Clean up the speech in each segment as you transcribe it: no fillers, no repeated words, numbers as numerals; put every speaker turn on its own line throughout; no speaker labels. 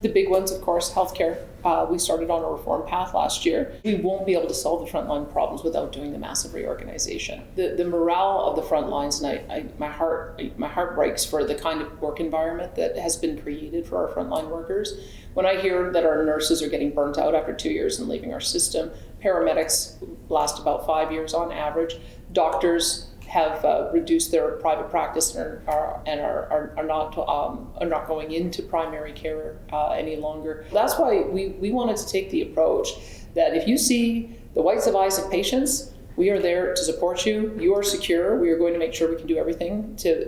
The big ones, of course, healthcare. We started on a reform path last year. We won't be able to solve the frontline problems without doing the massive reorganization. The morale of the front lines, and my heart breaks for the kind of work environment that has been created for our frontline workers. When I hear that our nurses are getting burnt out after 2 years and leaving our system, paramedics last about 5 years on average, doctors have reduced their private practice and are not going into primary care any longer. That's why we wanted to take the approach that if you see the whites of eyes of patients, we are there to support you. You are secure. We are going to make sure we can do everything to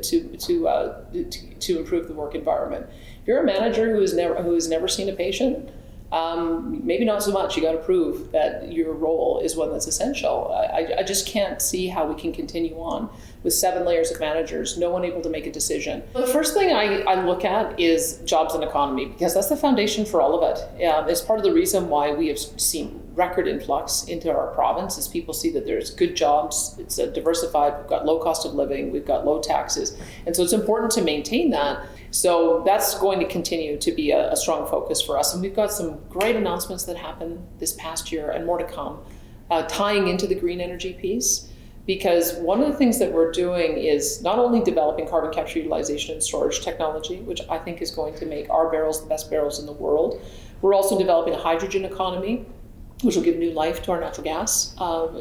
improve the work environment. If you're a manager who has never seen a patient, maybe not so much. You got to prove that your role is one that's essential. I just can't see how we can continue on with 7 layers of managers, no one able to make a decision. The first thing I look at is jobs and economy, because that's the foundation for all of it. It's part of the reason why we have seen record influx into our province, is people see that there's good jobs, it's diversified, we've got low cost of living, we've got low taxes. And so it's important to maintain that. So that's going to continue to be a strong focus for us. And we've got some great announcements that happened this past year and more to come, tying into the green energy piece. Because one of the things that we're doing is not only developing carbon capture, utilization, and storage technology, which I think is going to make our barrels the best barrels in the world. We're also developing a hydrogen economy, which will give new life to our natural gas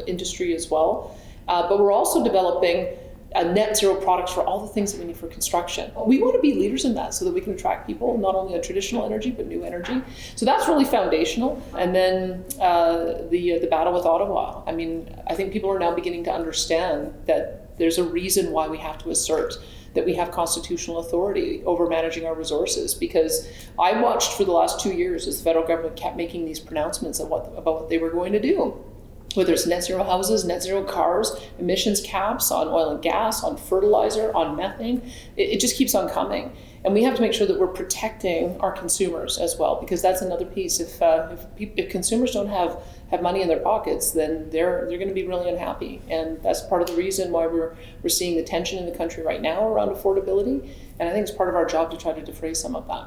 industry as well. But we're also developing net zero products for all the things that we need for construction. We want to be leaders in that so that we can attract people, not only on traditional energy, but new energy. So that's really foundational. And then the battle with Ottawa. I mean, I think people are now beginning to understand that there's a reason why we have to assert that we have constitutional authority over managing our resources, because I watched for the last 2 years as the federal government kept making these pronouncements about what they were going to do. Whether it's net zero houses, net zero cars, emissions caps on oil and gas, on fertilizer, on methane, it just keeps on coming. And we have to make sure that we're protecting our consumers as well, because that's another piece. If consumers don't have money in their pockets, then they're going to be really unhappy. And that's part of the reason why we're seeing the tension in the country right now around affordability. And I think it's part of our job to try to defray some of that.